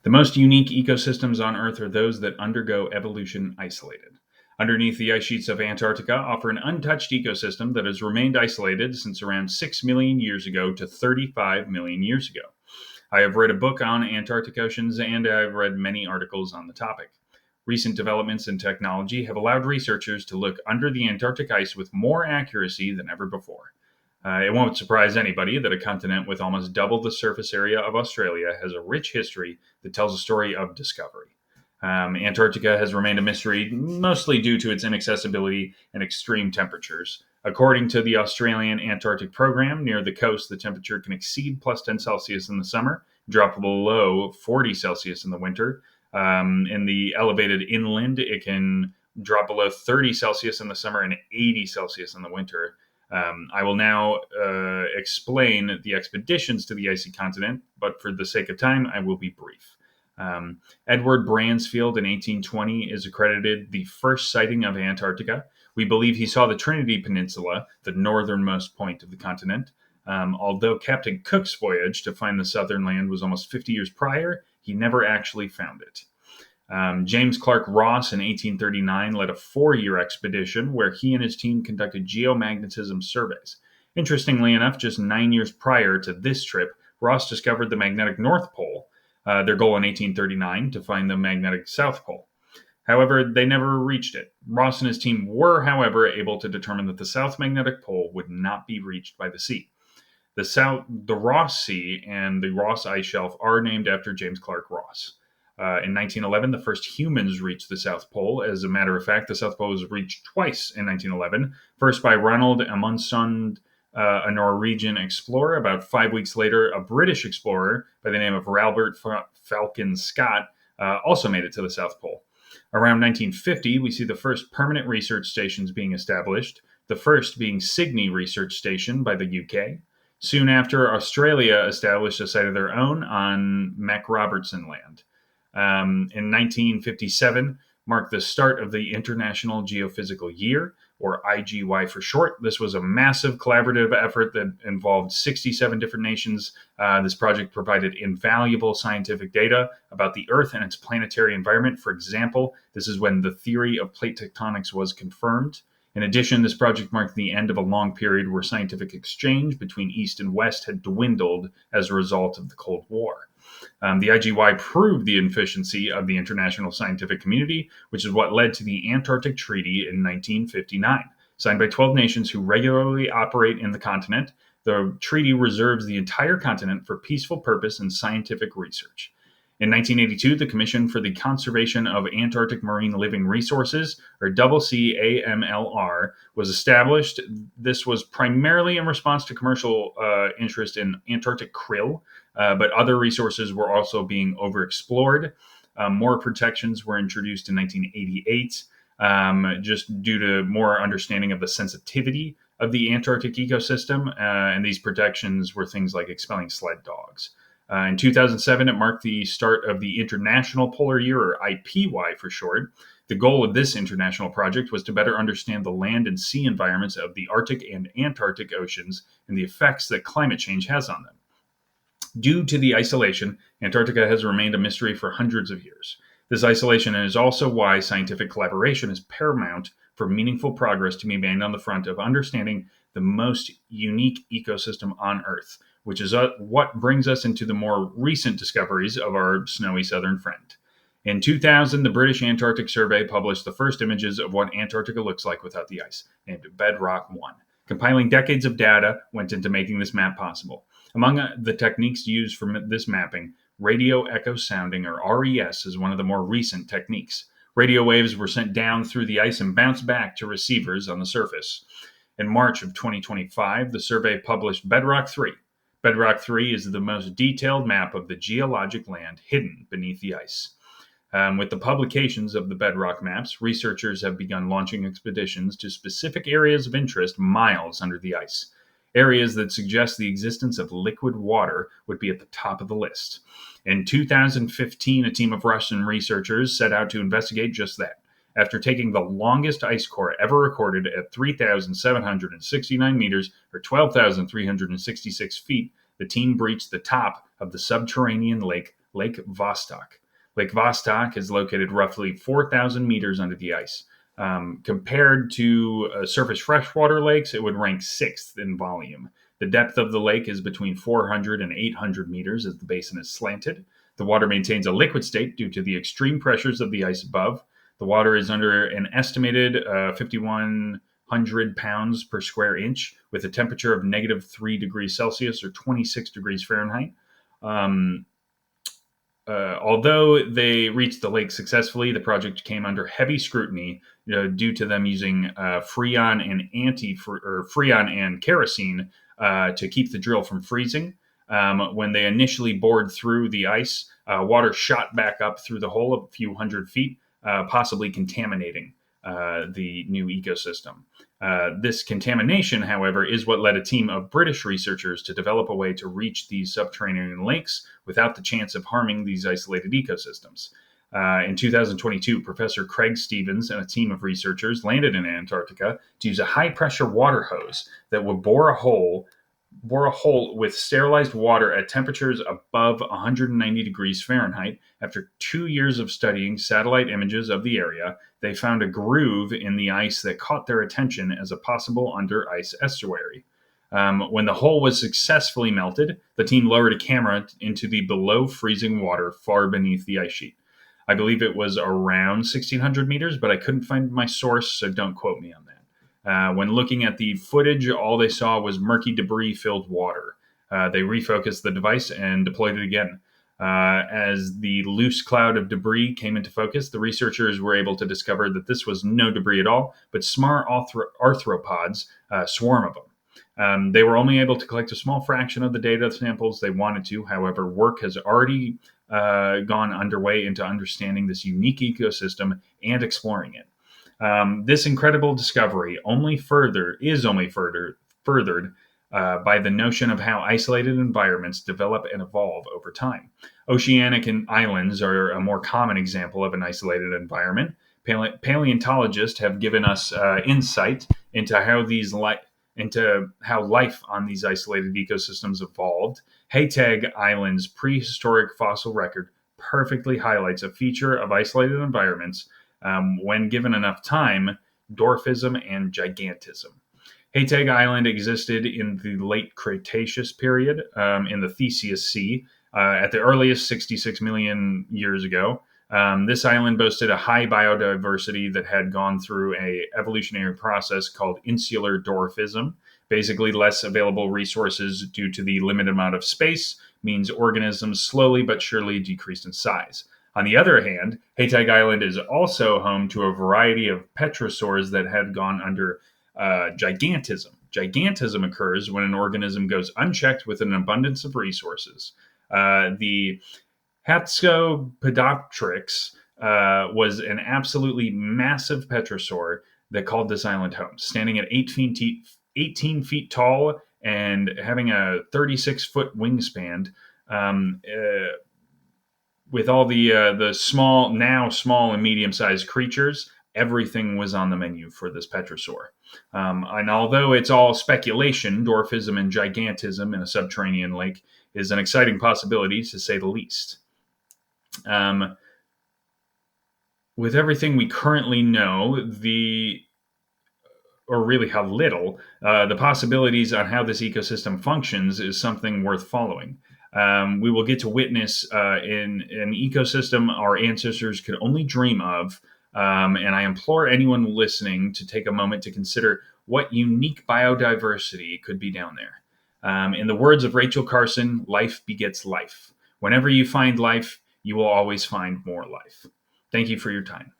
The most unique ecosystems on Earth are those that undergo evolution isolated. Underneath the ice sheets of Antarctica offer an untouched ecosystem that has remained isolated since around 6 million years ago to 35 million years ago. I have read a book on Antarctic oceans and I've read many articles on the topic. Recent developments in technology have allowed researchers to look under the Antarctic ice with more accuracy than ever before. It won't surprise anybody that a continent with almost double the surface area of Australia has a rich history that tells a story of discovery. Antarctica has remained a mystery mostly due to its inaccessibility and extreme temperatures. According to the Australian Antarctic Program, near the coast, the temperature can exceed plus 10 Celsius in the summer, drop below 40 Celsius in the winter. In the elevated inland, it can drop below 30 Celsius in the summer and 80 Celsius in the winter. I will now explain the expeditions to the icy continent, but for the sake of time, I will be brief. Edward Bransfield in 1820 is accredited the first sighting of Antarctica. We believe he saw the Trinity Peninsula, the northernmost point of the continent. Although Captain Cook's voyage to find the southern land was almost 50 years prior, he never actually found it. James Clark Ross in 1839 led a 4-year expedition where he and his team conducted geomagnetism surveys. Interestingly enough, just 9 years prior to this trip, Ross discovered the magnetic North Pole, their goal in 1839 to find the magnetic South Pole. However, they never reached it. Ross and his team were, however, able to determine that the South Magnetic Pole would not be reached by the sea. The Ross Sea and the Ross Ice Shelf are named after James Clark Ross. In 1911, the first humans reached the South Pole. As a matter of fact, the South Pole was reached twice in 1911, first by Ronald Amundsen, a Norwegian explorer. About 5 weeks later, a British explorer by the name of Albert Falcon Scott also made it to the South Pole. Around 1950, we see the first permanent research stations being established, the first being Sydney Research Station by the UK. Soon after, Australia established a site of their own on Mac Robertson Land. In 1957 marked the start of the International Geophysical Year, or IGY for short. This was a massive collaborative effort that involved 67 different nations. This project provided invaluable scientific data about the Earth and its planetary environment. For example, this is when the theory of plate tectonics was confirmed. In addition, this project marked the end of a long period where scientific exchange between East and West had dwindled as a result of the Cold War. The IGY proved the efficiency of the international scientific community, which is what led to the Antarctic Treaty in 1959. Signed by 12 nations who regularly operate in the continent, the treaty reserves the entire continent for peaceful purpose and scientific research. In 1982, the Commission for the Conservation of Antarctic Marine Living Resources, or CCAMLR, was established. This was primarily in response to commercial interest in Antarctic krill, but other resources were also being overexplored. More protections were introduced in 1988, just due to more understanding of the sensitivity of the Antarctic ecosystem, and these protections were things like expelling sled dogs. In 2007, it marked the start of the International Polar Year, or IPY for short. The goal of this international project was to better understand the land and sea environments of the Arctic and Antarctic oceans and the effects that climate change has on them. Due to the isolation, Antarctica has remained a mystery for hundreds of years. This isolation is also why scientific collaboration is paramount for meaningful progress to be made on the front of understanding the most unique ecosystem on Earth, which is what brings us into the more recent discoveries of our snowy southern friend. In 2000, the British Antarctic Survey published the first images of what Antarctica looks like without the ice, named Bedrock 1. Compiling decades of data went into making this map possible. Among the techniques used for this mapping, radio echo sounding, or RES, is one of the more recent techniques. Radio waves were sent down through the ice and bounced back to receivers on the surface. In March of 2025, the survey published Bedrock 3. Bedrock 3 is the most detailed map of the geologic land hidden beneath the ice. With the publications of the bedrock maps, researchers have begun launching expeditions to specific areas of interest miles under the ice. Areas that suggest the existence of liquid water would be at the top of the list. In 2015, a team of Russian researchers set out to investigate just that. After taking the longest ice core ever recorded at 3,769 meters, or 12,366 feet, the team breached the top of the subterranean lake Lake Vostok. Lake Vostok is located roughly 4,000 meters under the ice. Compared to surface freshwater lakes, it would rank sixth in volume. The depth of the lake is between 400 and 800 meters as the basin is slanted. The water maintains a liquid state due to the extreme pressures of the ice above. The water is under an estimated 5,100 pounds per square inch with a temperature of negative 3 degrees Celsius or 26 degrees Fahrenheit. Although they reached the lake successfully, the project came under heavy scrutiny due to them using freon and kerosene to keep the drill from freezing. When they initially bored through the ice, water shot back up through the hole a few hundred feet, possibly contaminating the new ecosystem. This contamination, however, is what led a team of British researchers to develop a way to reach these subterranean lakes without the chance of harming these isolated ecosystems. In 2022, Professor Craig Stevens and a team of researchers landed in Antarctica to use a high-pressure water hose that would bore a hole with sterilized water at temperatures above 190 degrees Fahrenheit. After 2 years of studying satellite images of the area, they found a groove in the ice that caught their attention as a possible under-ice estuary. When the hole was successfully melted, the team lowered a camera into the below-freezing water far beneath the ice sheet. I believe it was around 1,600 meters, but I couldn't find my source, so don't quote me on that. When looking at the footage, all they saw was murky debris-filled water. They refocused the device and deployed it again. As the loose cloud of debris came into focus, the researchers were able to discover that this was no debris at all, but smart arthropods, a swarm of them. They were only able to collect a small fraction of the data samples they wanted to. However, work has already gone underway into understanding this unique ecosystem and exploring it. This incredible discovery is only furthered by the notion of how isolated environments develop and evolve over time. Oceanic islands are a more common example of an isolated environment. Paleontologists have given us insight into how life on these isolated ecosystems evolved. Haytag Island's prehistoric fossil record perfectly highlights a feature of isolated environments when given enough time: dwarfism and gigantism. Haytag Island existed in the late Cretaceous period in the Theseus Sea at the earliest 66 million years ago. This island boasted a high biodiversity that had gone through an evolutionary process called insular dwarfism. Basically, less available resources due to the limited amount of space means organisms slowly but surely decreased in size. On the other hand, Haytag Island is also home to a variety of petrosaurs that had gone under gigantism. Gigantism occurs when an organism goes unchecked with an abundance of resources. The Hatzcopodoptrix was an absolutely massive petrosaur that called this island home, standing at 18 feet tall and having a 36-foot wingspan. With all the small and medium-sized creatures, everything was on the menu for this petrosaur. And although it's all speculation, dwarfism and gigantism in a subterranean lake is an exciting possibility, to say the least. With everything we currently know, or really how little, the possibilities on how this ecosystem functions is something worth following. We will get to witness in an ecosystem our ancestors could only dream of, and I implore anyone listening to take a moment to consider what unique biodiversity could be down there. In the words of Rachel Carson, life begets life. Whenever you find life, you will always find more life. Thank you for your time.